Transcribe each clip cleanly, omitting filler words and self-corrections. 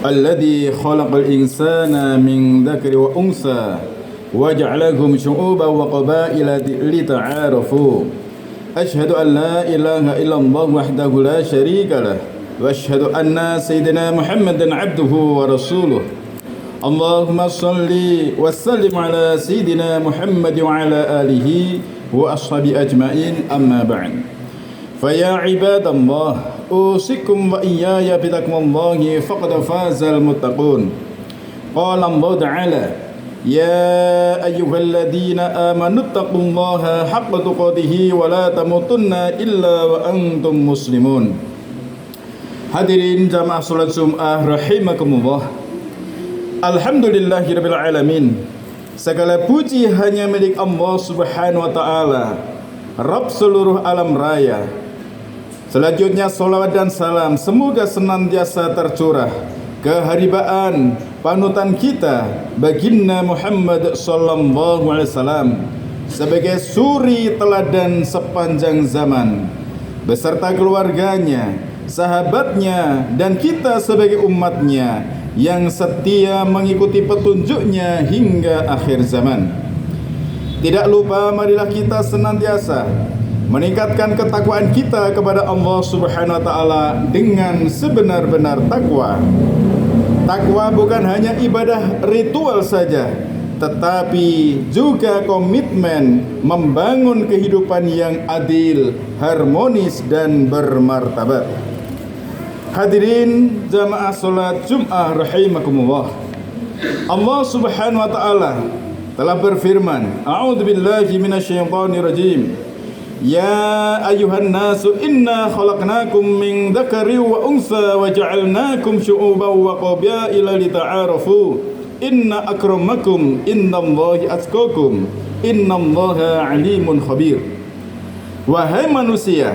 الذي خلق الإنسان من ذكر وأنثى وجعلكم شعوبا وقبائل لتعارفوا أشهد أن لا إله إلا الله وحده لا شريك له وأشهد أن سيدنا محمدا عبده ورسوله اللهم صل وسلم على سيدنا محمد وعلى آله وأصحابه أجمعين أما بعد فيا عباد الله أوصيكم وإياي بتقوى الله فقد فاز المتقون قال الله تعالى يا أيها الذين آمنوا اتقوا الله حق تقاته ولا تموتن إلا وأنتم مسلمون. Hadirin jamaah salat Jumat rahimakumullah. Alhamdulillahirabbil alamin. Segala puji hanya milik Allah Subhanahu wa taala, Rabb seluruh alam raya. Selanjutnya salawat dan salam semoga senantiasa tercurah keharibaan panutan kita baginda Muhammad sallallahu alaihi wasallam sebagai suri teladan sepanjang zaman beserta keluarganya, sahabatnya dan kita sebagai umatnya yang setia mengikuti petunjuknya hingga akhir zaman. Tidak lupa marilah kita senantiasa meningkatkan ketakwaan kita kepada Allah Subhanahu wa taala dengan sebenar-benar takwa. Takwa bukan hanya ibadah ritual saja, tetapi juga komitmen membangun kehidupan yang adil, harmonis dan bermartabat. Hadirin jamaah salat Jumat rahimakumullah. Allah Subhanahu wa taala telah berfirman, A'udzubillahi minasyaitonir rajim. Ya ayuhan nasu inna khalaqnakum min dzakari wa unsa wa ja'alnakum syu'uban wa qabaila lita'arafu inna akramakum indallahi atqakum innallaha alimun khabir. Wahai manusia,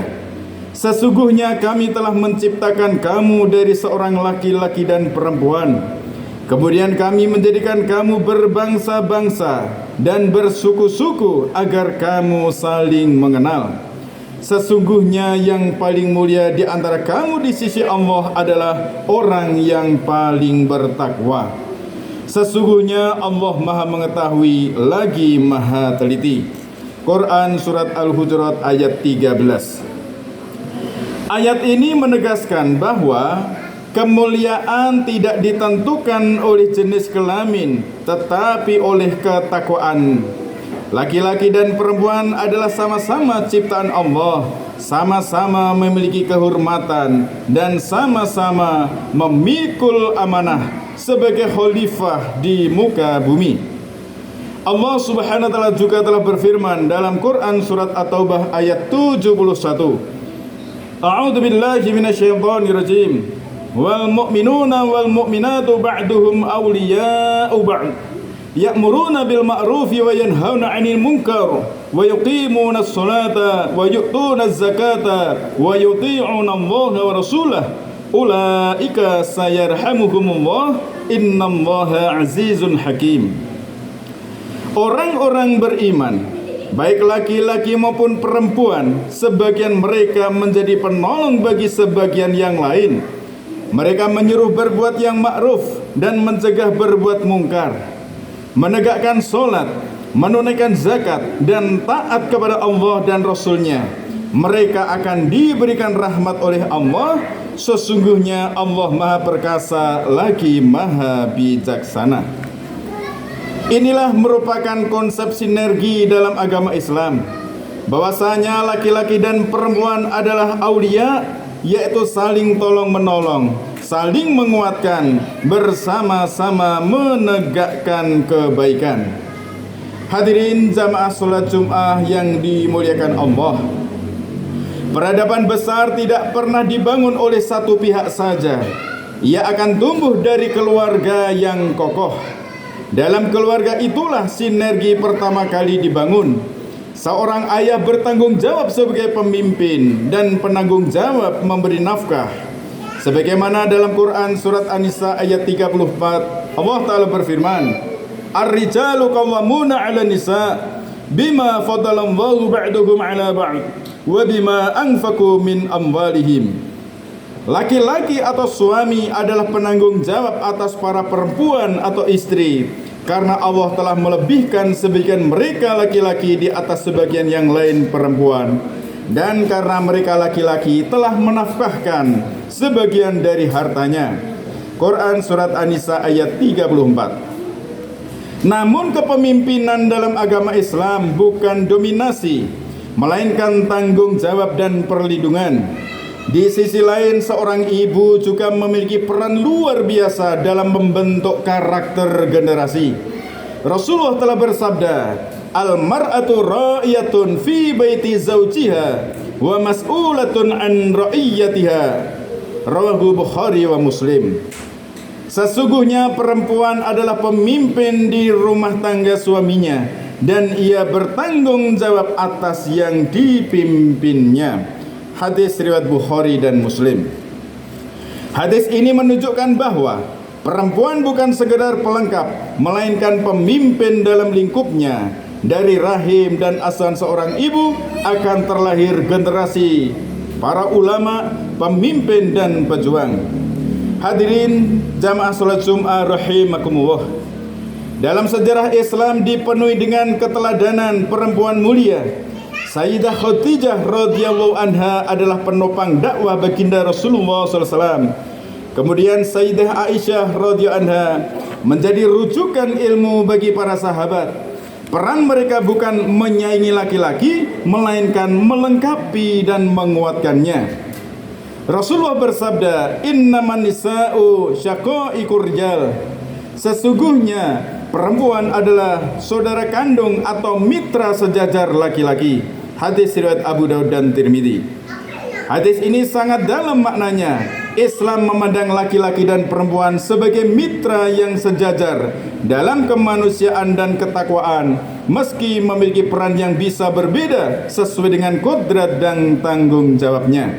sesungguhnya kami telah menciptakan kamu dari seorang laki-laki dan perempuan. Kemudian kami menjadikan kamu berbangsa-bangsa dan bersuku-suku agar kamu saling mengenal. Sesungguhnya yang paling mulia di antara kamu di sisi Allah adalah orang yang paling bertakwa. Sesungguhnya Allah Maha mengetahui lagi Maha teliti. Quran Surat Al-Hujurat ayat 13. Ayat ini menegaskan bahwa kemuliaan tidak ditentukan oleh jenis kelamin, tetapi oleh ketakwaan. Laki-laki dan perempuan adalah sama-sama ciptaan Allah, sama-sama memiliki kehormatan dan sama-sama memikul amanah sebagai khalifah di muka bumi. Allah Subhanahu wa taala juga telah berfirman dalam Quran surat At-Taubah ayat 71. A'udzu billahi minasyaitonir rajim. Wal mu'minuna wal mu'minatu ba'duhum awliya'u ba'd ya'muruna bil ma'rufi wa yanhauna 'anil munkar wa yuqimuna as-salata wa yu'tuna az-zakata wa yuti'una Allah wa rasulahu ulaika sayarhamuhumullah innallaha 'azizun hakim. Orang-orang beriman, baik laki-laki maupun perempuan, sebagian mereka menjadi penolong bagi sebagian yang lain. Mereka menyuruh berbuat yang ma'ruf dan mencegah berbuat mungkar, menegakkan solat, menunaikan zakat dan taat kepada Allah dan Rasulnya. Mereka akan diberikan rahmat oleh Allah. Sesungguhnya Allah Maha Perkasa lagi Maha Bijaksana. Inilah merupakan konsep sinergi dalam agama Islam, bahwasanya laki-laki dan perempuan adalah aulia, yaitu saling tolong-menolong, saling menguatkan, bersama-sama menegakkan kebaikan. Hadirin jamaah salat Jumat yang dimuliakan Allah, peradaban besar tidak pernah dibangun oleh satu pihak saja. Ia akan tumbuh dari keluarga yang kokoh. Dalam keluarga itulah sinergi pertama kali dibangun. Seorang ayah bertanggung jawab sebagai pemimpin dan penanggung jawab memberi nafkah. Sebagaimana dalam Quran surat An-Nisa ayat 34, Allah Ta'ala berfirman, Ar-rijalu qawwamuna 'ala nisa bima faddalallahu ba'duhum 'ala ba'd wa bima anfaqu min amwalihim. Laki-laki atau suami adalah penanggung jawab atas para perempuan atau istri, karena Allah telah melebihkan sebagian mereka laki-laki di atas sebagian yang lain perempuan, dan karena mereka laki-laki telah menafkahkan sebagian dari hartanya. Quran Surat An-Nisa ayat 34. Namun kepemimpinan dalam agama Islam bukan dominasi, melainkan tanggung jawab dan perlindungan. Di sisi lain, seorang ibu juga memiliki peran luar biasa dalam membentuk karakter generasi. Rasulullah telah bersabda, "Al-mar'atu ra'iyatun fi baiti zawjiha wa mas'ulatun an ra'iyatiha." Rawahu Bukhari wa Muslim. Sesungguhnya perempuan adalah pemimpin di rumah tangga suaminya, dan ia bertanggung jawab atas yang dipimpinnya. Hadis riwayat Bukhari dan Muslim. Hadis ini menunjukkan bahwa perempuan bukan sekedar pelengkap, melainkan pemimpin dalam lingkupnya. Dari rahim dan asuhan seorang ibu akan terlahir generasi para ulama, pemimpin dan pejuang. Hadirin jamaah salat Jumat rahimakumullah. Dalam sejarah Islam dipenuhi dengan keteladanan perempuan mulia. Sayyidah Khadijah radhiyallahu anha adalah penopang dakwah baginda Rasulullah SAW. Kemudian Sayyidah Aisyah radhiyallahu anha menjadi rujukan ilmu bagi para sahabat. Peran mereka bukan menyaingi laki-laki, melainkan melengkapi dan menguatkannya. Rasulullah bersabda, "Innaman nisa'u syaqaiqur rijal." Sesungguhnya perempuan adalah saudara kandung atau mitra sejajar laki-laki. Hadis riwayat Abu Daud dan Tirmidzi. Hadis ini sangat dalam maknanya. Islam memandang laki-laki dan perempuan sebagai mitra yang sejajar dalam kemanusiaan dan ketakwaan, meski memiliki peran yang bisa berbeda sesuai dengan kodrat dan tanggung jawabnya.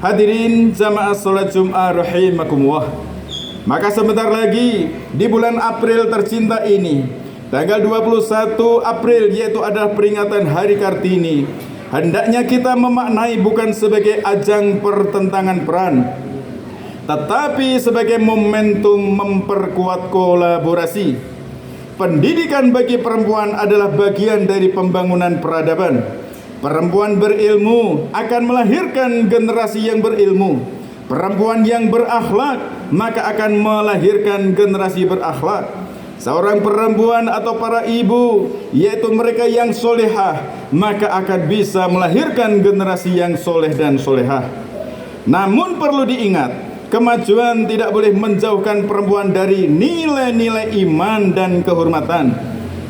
Hadirin jamaah salat Jumat rahimakumullah. Maka sebentar lagi di bulan April tercinta ini, tanggal 21 April, yaitu adalah peringatan Hari Kartini, hendaknya kita memaknai bukan sebagai ajang pertentangan peran, tetapi sebagai momentum memperkuat kolaborasi. Pendidikan bagi perempuan adalah bagian dari pembangunan peradaban. Perempuan berilmu akan melahirkan generasi yang berilmu. Perempuan yang berakhlak maka akan melahirkan generasi berakhlak. Seorang perempuan atau para ibu, yaitu mereka yang solehah, maka akan bisa melahirkan generasi yang soleh dan solehah. Namun perlu diingat, kemajuan tidak boleh menjauhkan perempuan dari nilai-nilai iman dan kehormatan.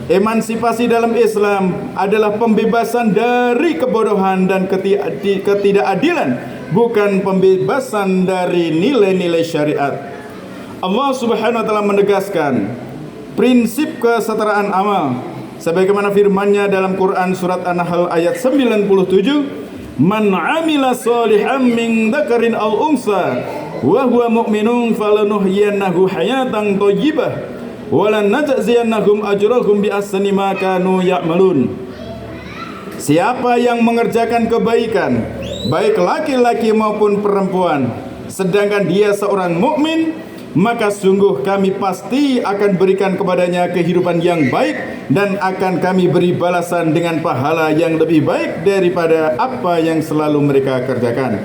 Emansipasi dalam Islam adalah pembebasan dari kebodohan dan ketidakadilan, bukan pembebasan dari nilai-nilai syariat. Allah Subhanahu wa taala menegaskan prinsip kesetaraan amal sebagaimana firman-Nya dalam Quran surat An-Nahl ayat 97, "Man 'amila shalihan min dzakarin aw unsa wa huwa mu'minun falanuhyiyannahu hayatan thayyibah wa lanajziyannahum ajrahum bi ahsani ma kanu ya'malun." Siapa yang mengerjakan kebaikan, baik laki-laki maupun perempuan, sedangkan dia seorang mukmin, maka sungguh kami pasti akan berikan kepadanya kehidupan yang baik dan akan kami beri balasan dengan pahala yang lebih baik daripada apa yang selalu mereka kerjakan.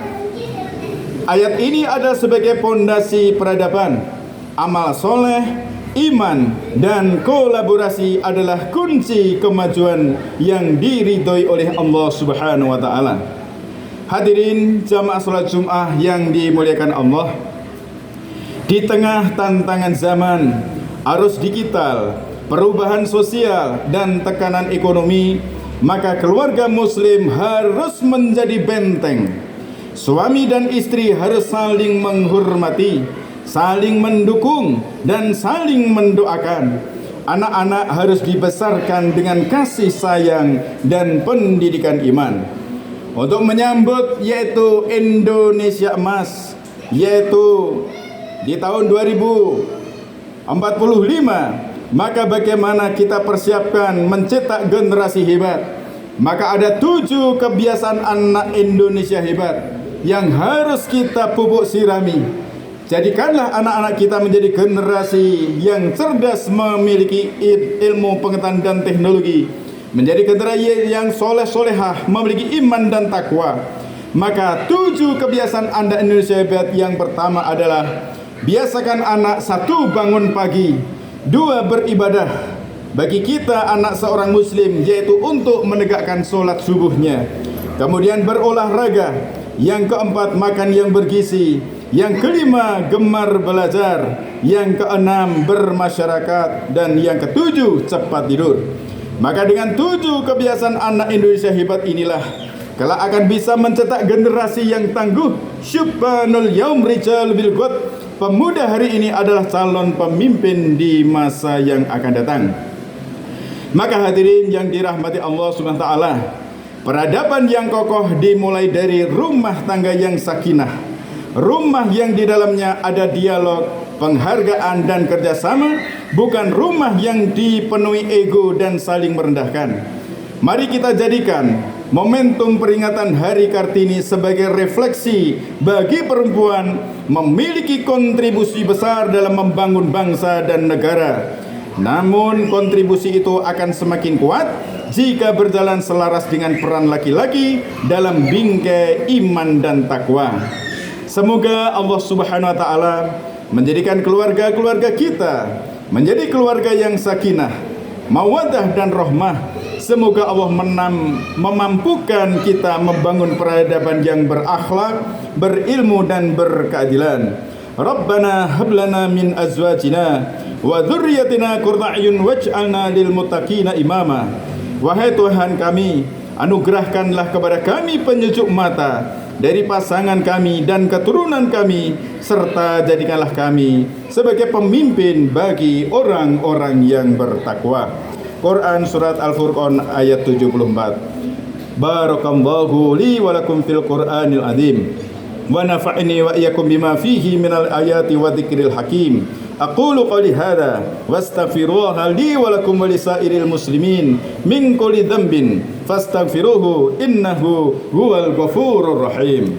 Ayat ini ada sebagai pondasi peradaban. Amal soleh, iman, dan kolaborasi adalah kunci kemajuan yang diridhoi oleh Allah Subhanahu wa taala. Hadirin jamaah salat Jumat yang dimuliakan Allah, di tengah tantangan zaman, arus digital, perubahan sosial, dan tekanan ekonomi, maka keluarga muslim harus menjadi benteng. Suami dan istri harus saling menghormati, saling mendukung, dan saling mendoakan. Anak-anak harus dibesarkan dengan kasih sayang dan pendidikan iman. Untuk menyambut yaitu Indonesia Emas, yaitu di tahun 2045, maka bagaimana kita persiapkan mencetak generasi hebat? Maka ada 7 kebiasaan anak Indonesia hebat. yang harus kita pupuk sirami. Jadikanlah anak-anak kita menjadi generasi yang cerdas, memiliki ilmu, pengetahuan dan teknologi, menjadi generasi yang soleh-solehah, memiliki iman dan takwa. Maka 7 kebiasaan Anda Indonesia hebat. Yang pertama adalah biasakan anak 1 bangun pagi, 2 beribadah. Bagi kita anak seorang muslim, yaitu untuk menegakkan solat subuhnya. Kemudian berolahraga. Yang keempat makan yang bergizi. Yang kelima gemar belajar. Yang keenam bermasyarakat. Dan yang ketujuh cepat tidur. Maka dengan 7 kebiasaan anak Indonesia hebat inilah kelak akan bisa mencetak generasi yang tangguh. Syubhanul yaum rijal bil ghad. Pemuda hari ini adalah calon pemimpin di masa yang akan datang. Maka hadirin yang dirahmati Allah Subhanahu wa taala, peradaban yang kokoh dimulai dari rumah tangga yang sakinah, rumah yang di dalamnya ada dialog, penghargaan dan kerjasama, bukan rumah yang dipenuhi ego dan saling merendahkan. Mari kita jadikan momentum peringatan Hari Kartini sebagai refleksi bagi perempuan memiliki kontribusi besar dalam membangun bangsa dan negara. Namun kontribusi itu akan semakin kuat jika berjalan selaras dengan peran laki-laki dalam bingkai iman dan takwa. Semoga Allah Subhanahu wa taala menjadikan keluarga-keluarga kita menjadi keluarga yang sakinah, mawaddah dan rahmah. Semoga Allah memampukan kita membangun peradaban yang berakhlak, berilmu dan berkeadilan. Rabbana hab lana min azwajina wa dzurriyyatina qurrata a'yun waj'alna lil muttaqina imama. Wahai Tuhan kami, anugerahkanlah kepada kami penyejuk mata dari pasangan kami dan keturunan kami, serta jadikanlah kami sebagai pemimpin bagi orang-orang yang bertakwa. Quran Surat Al-Furqan ayat 74. Barakallahu li wa lakum fil Qur'anil azim wa nafa'ni wa iyyakum bima fihi minal ayati wa dzikril hakim. Aqulu qali hadza wastaghfirullaha li wa lakum wa lisairil muslimin min kulli dhanbin fastaghfiruhu innahu huwal ghafurur rahim.